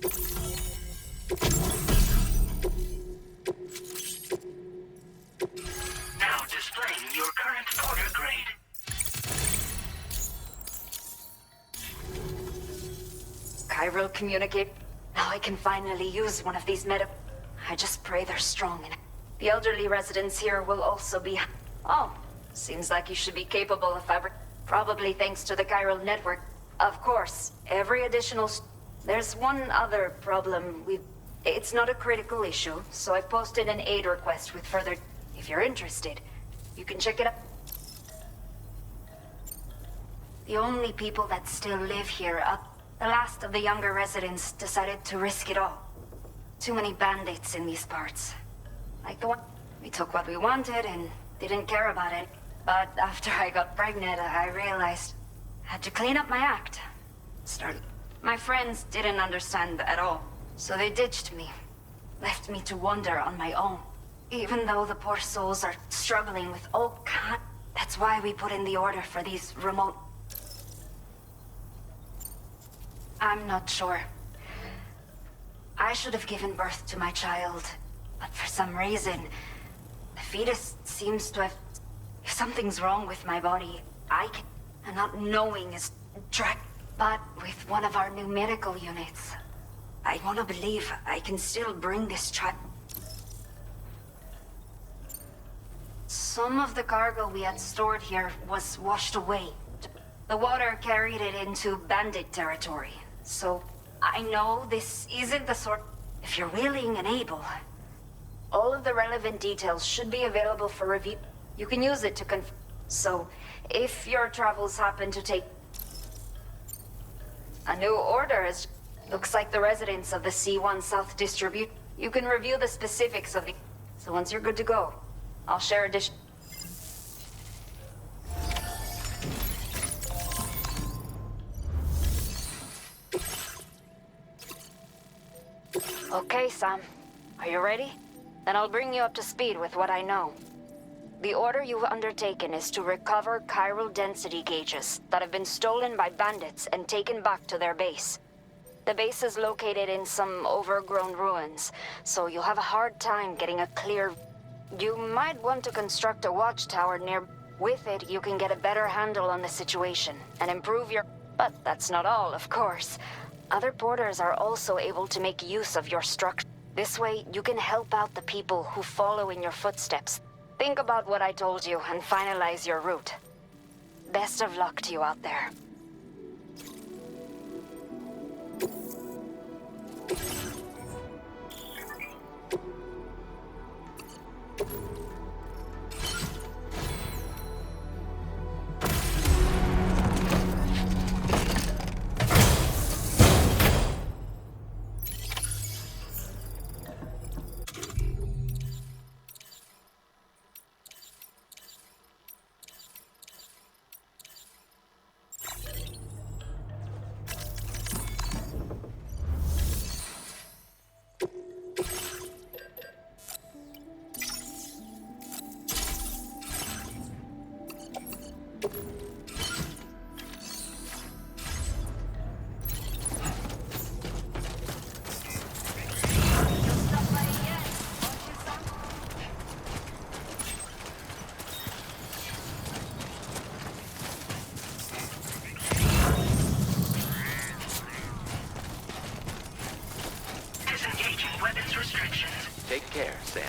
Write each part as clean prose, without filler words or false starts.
Now displaying your current order grade. Chiral communicate. Now I can finally use one of these I just pray they're strong. The elderly residents here will also be... Oh, seems like you should be capable of probably thanks to the chiral network. Of course, every additional... There's one other problem. It's not a critical issue, so I've posted an aid request with further... If you're interested, you can check it out. The only people that still live here, the last of the younger residents decided to risk it all. Too many bandits in these parts. Like the one... We took what we wanted and didn't care about it. But after I got pregnant, I realized I had to clean up my act. My friends didn't understand at all, so they ditched me. Left me to wander on my own. Even though the poor souls are struggling with all kinds... That's why we put in the order for these remote... I'm not sure. I should have given birth to my child, but for some reason, the fetus seems to have... If something's wrong with my body, and not knowing is But with one of our new medical units, I want to believe I can still bring this child. Some of the cargo we had stored here was washed away. The water carried it into bandit territory. So, I know this isn't the sort... If you're willing and able, all of the relevant details should be available for review. You can use it to So, if your travels happen to take... A new order is... Looks like the residents of the C1 South distribute. You can review the specifics of the... So once you're good to go, I'll share addition... Okay, Sam. Are you ready? Then I'll bring you up to speed with what I know. The order you've undertaken is to recover chiral density gauges that have been stolen by bandits and taken back to their base. The base is located in some overgrown ruins, so you'll have a hard time getting a clear... You might want to construct a watchtower near... With it, you can get a better handle on the situation and improve your... But that's not all, of course. Other porters are also able to make use of your structure. This way, you can help out the people who follow in your footsteps. Think about what I told you and finalize your route. Best of luck to you out there. Take care, Sam.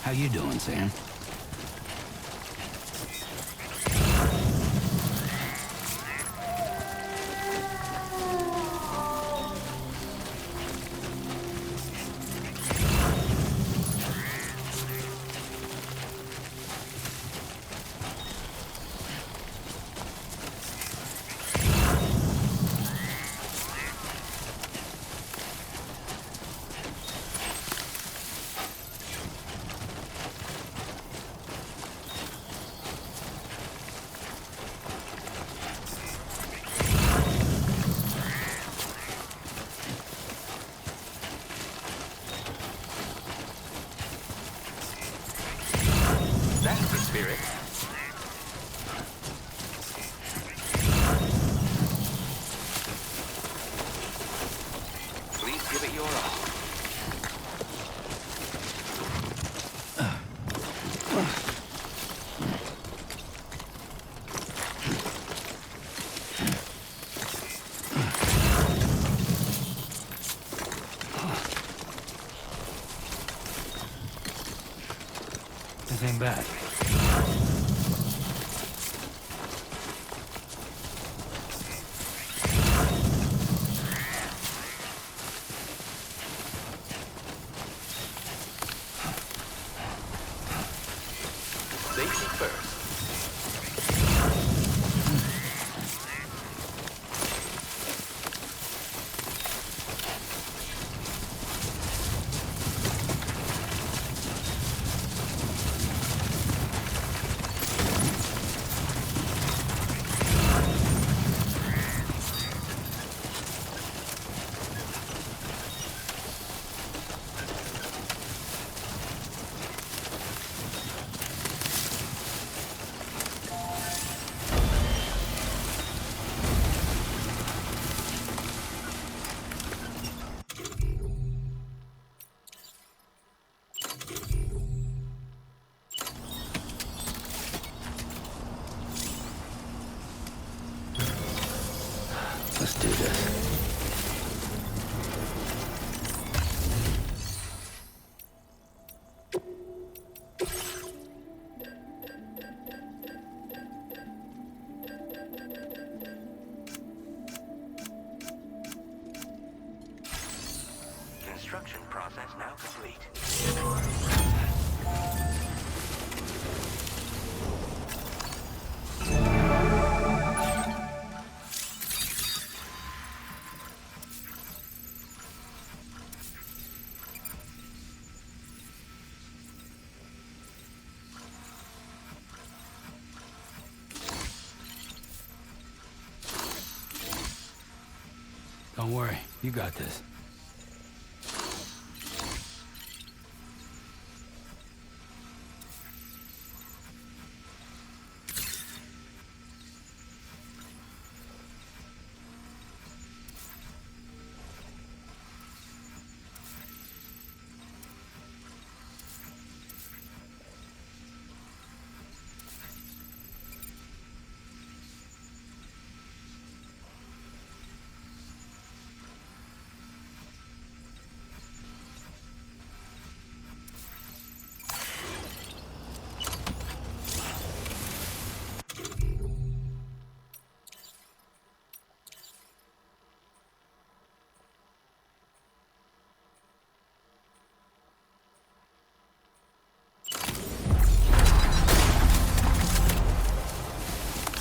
How you doing, Sam? That's the spirit. Please give it your all. This ain't bad. Safety first. Let's do this. Construction process now complete. Don't worry, you got this.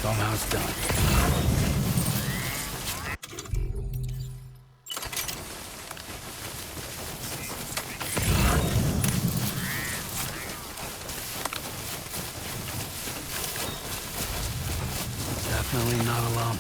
Show 'em how it's done. Definitely not alone.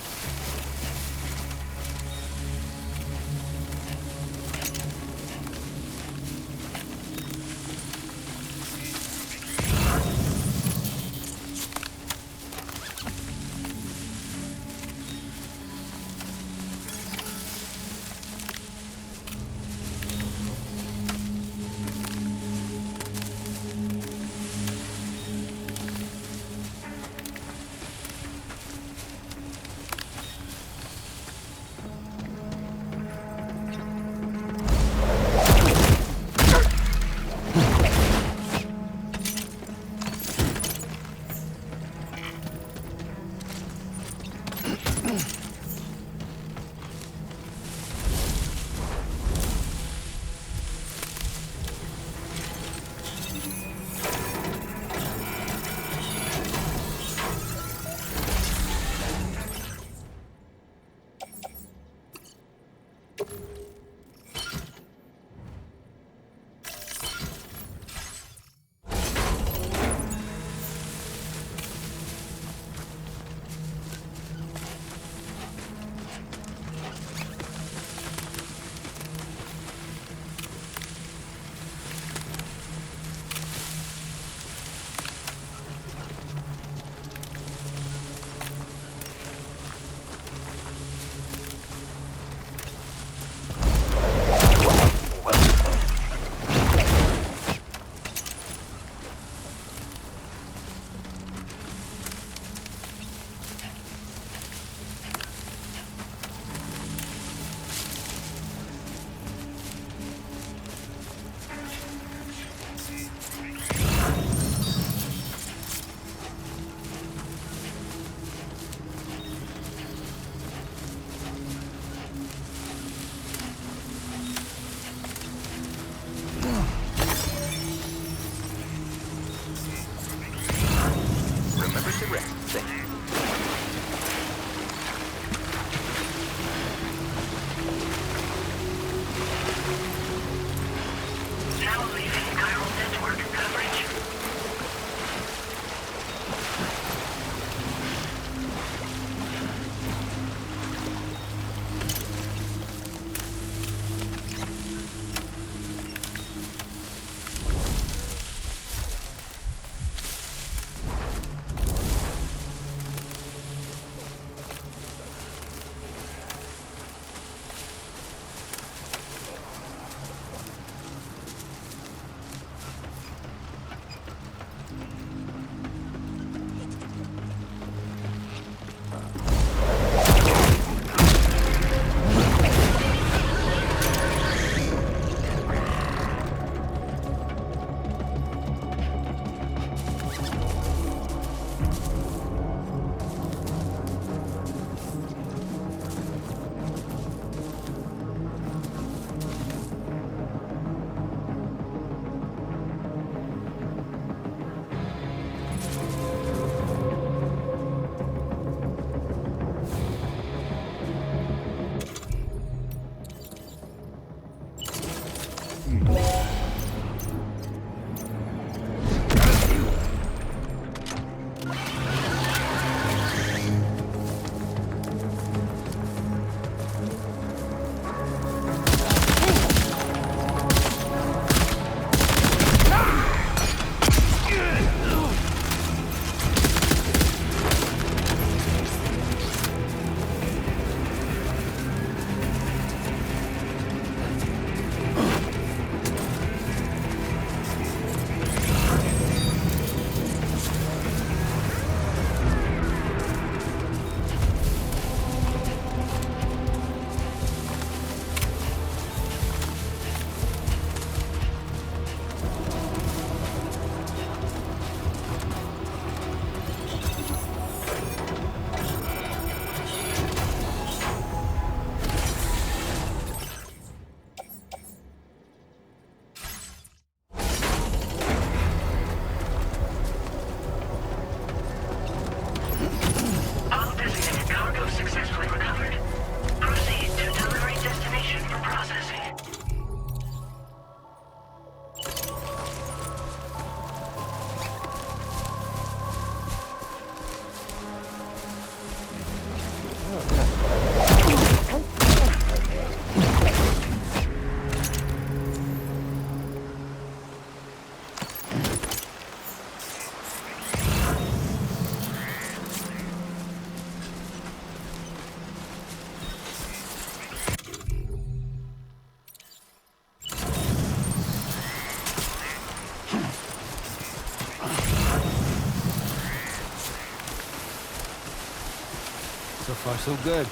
far, so good.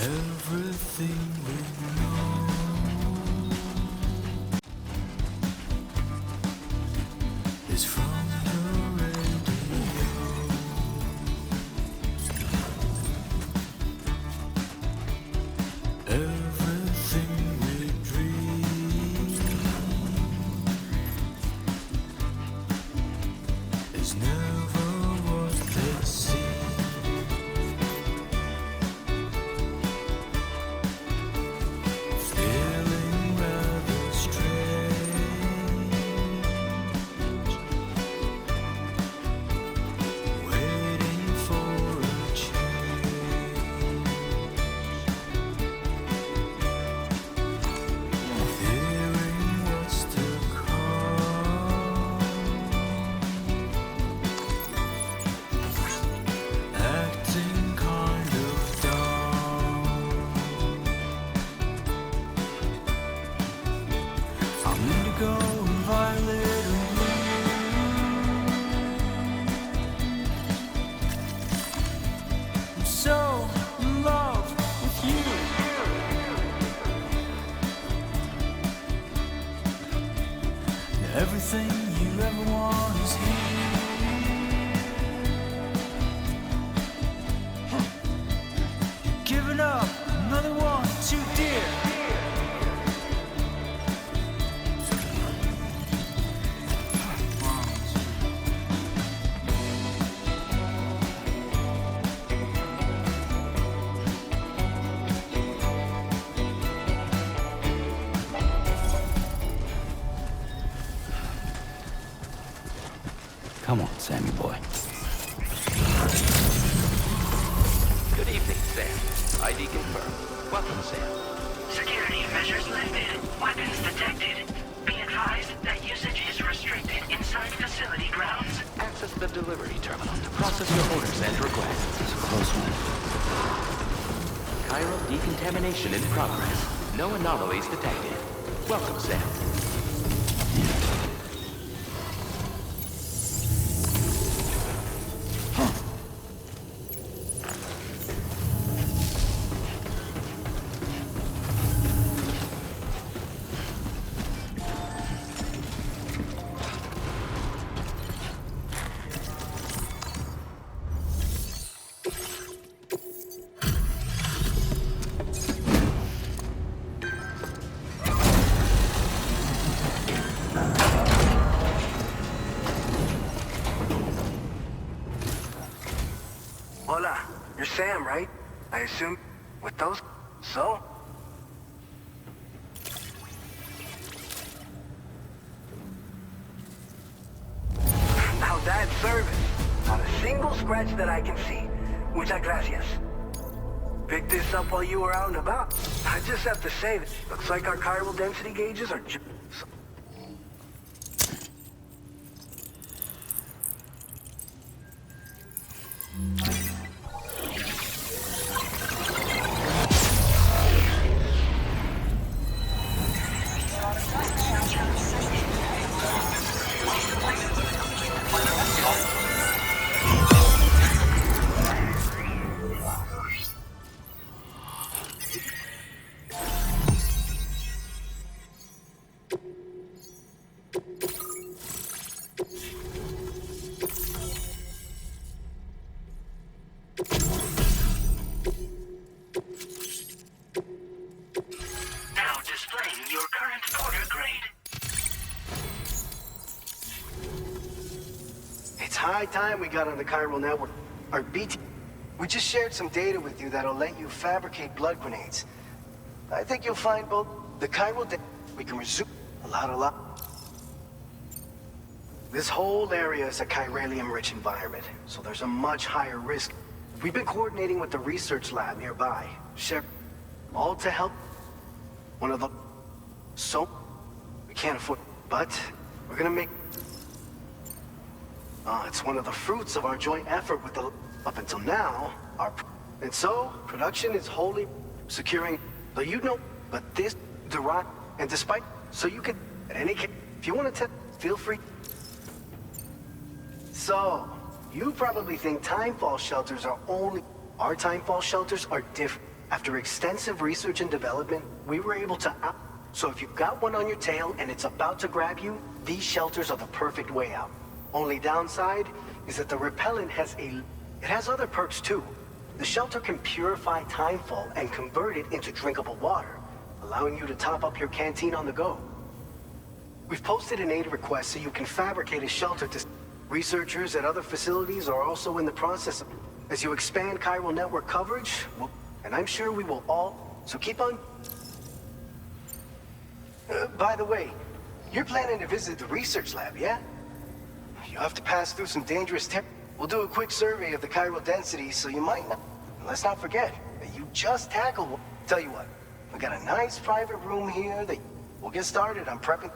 Everything we know is from the radio. Everything we dream is never what they seem. Feeling rather strange, waiting for a change, fearing what's to come, acting kind of dumb. I'm indigo and violet and blue. I'm so in love with you. And everything you ever want is here. Giving up another one too dear. Come on, Sammy boy. Good evening, Sam. ID confirmed. Welcome, Sam. Security measures lifted. Weapons detected. Be advised that usage is restricted inside facility grounds. Access the delivery terminal to process your orders and requests. It's a close one. Chiral decontamination in progress. No anomalies detected. Welcome, Sam. Hola, you're Sam, right? I assume with those. So? Now that's service. Not a single scratch that I can see. Muchas gracias. Picked this up while you were out and about. I just have to say, looks like our chiral density gauges are high time we got on the chiral network. Our BT... We just shared some data with you that'll let you fabricate blood grenades. I think you'll find both the chiral... We can resume a lot. This whole area is a chiralium-rich environment, so there's a much higher risk. We've been coordinating with the research lab nearby, all to help one of the... So, we can't afford... But, we're gonna make... it's one of the fruits of our joint effort with the... Up until now, And so, production is wholly securing... But you know... But this... And despite... So you can... At any case... If you want to feel free... So, you probably think timefall shelters are only... Our timefall shelters are different. After extensive research and development, we were able to... So if you've got one on your tail and it's about to grab you, these shelters are the perfect way out. Only downside is that the repellent has It has other perks too. The shelter can purify timefall and convert it into drinkable water, allowing you to top up your canteen on the go. We've posted an aid request so you can fabricate a shelter to... Researchers at other facilities are also in the process of... As you expand chiral network coverage, and I'm sure we will all... So keep on... by the way, you're planning to visit the research lab, yeah? You have to pass through some dangerous We'll do a quick survey of the chiral density, so you might not... Let's not forget that you just tackled one. Tell you what, we got a nice private room here that... We'll get started on prepping...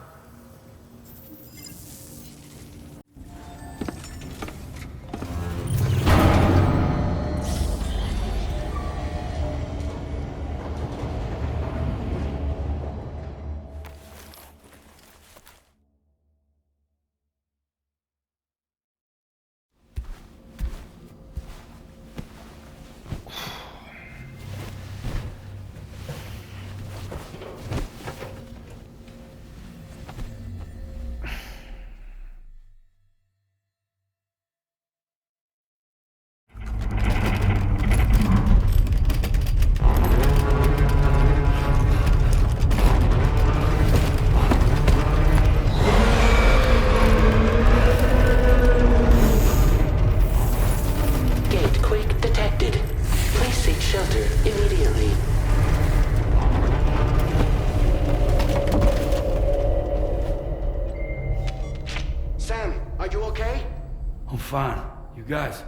Fine. You guys?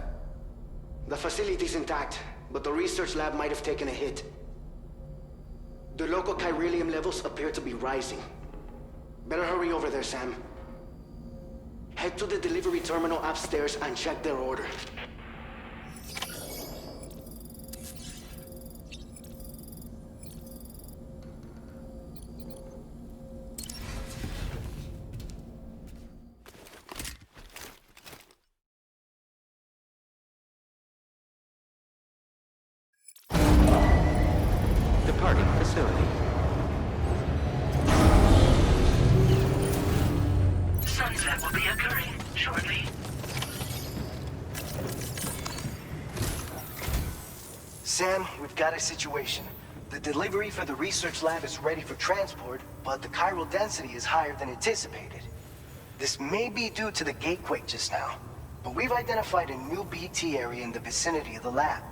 The facility's intact, but the research lab might have taken a hit. The local chiralium levels appear to be rising. Better hurry over there, Sam. Head to the delivery terminal upstairs and check their order. Departing facility. Sunset will be occurring shortly. Sam, we've got a situation. The delivery for the research lab is ready for transport, but the chiral density is higher than anticipated. This may be due to the gatequake just now, but we've identified a new BT area in the vicinity of the lab.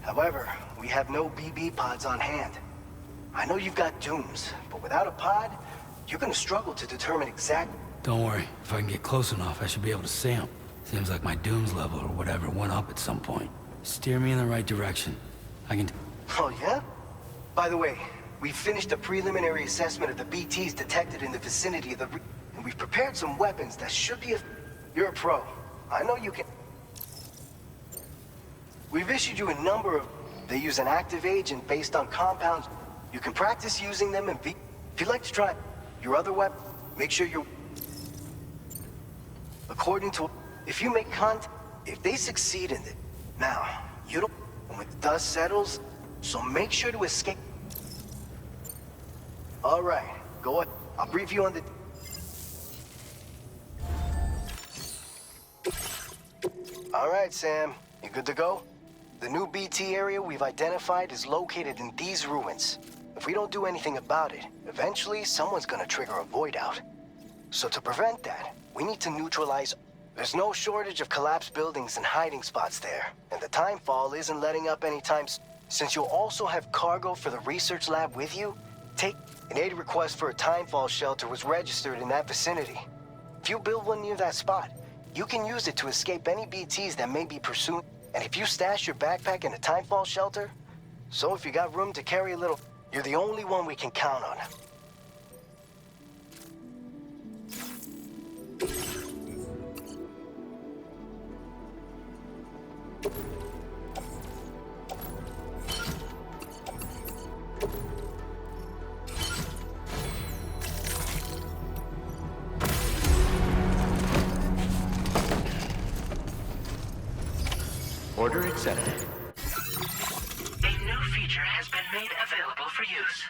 However, we have no BB pods on hand. I know you've got dooms, but without a pod, you're gonna struggle to determine exact... Don't worry. If I can get close enough, I should be able to see them. Seems like my dooms level or whatever went up at some point. Steer me in the right direction. I can... Oh, yeah? By the way, we've finished a preliminary assessment of the BTs detected in the vicinity of the... And we've prepared some weapons that should be... You're a pro. I know you can... We've issued you a number of... They use an active agent based on compounds. You can practice using them and if you'd like to try your other weapon, make sure you're... According to... If you make contact... If they succeed in it... Now, you don't... When the dust settles, so make sure to escape... Alright, go ahead. I'll brief you on the... Alright, Sam. You good to go? The new BT area we've identified is located in these ruins. If we don't do anything about it, eventually someone's gonna trigger a void out. So to prevent that, we need to neutralize... There's no shortage of collapsed buildings and hiding spots there, and the timefall isn't letting up anytime Since you'll also have cargo for the research lab with you, an aid request for a timefall shelter was registered in that vicinity. If you build one near that spot, you can use it to escape any BTs that may be pursuing. And if you stash your backpack in a timefall shelter, so if you got room to carry a little, you're the only one we can count on. Order accepted. A new feature has been made available for use.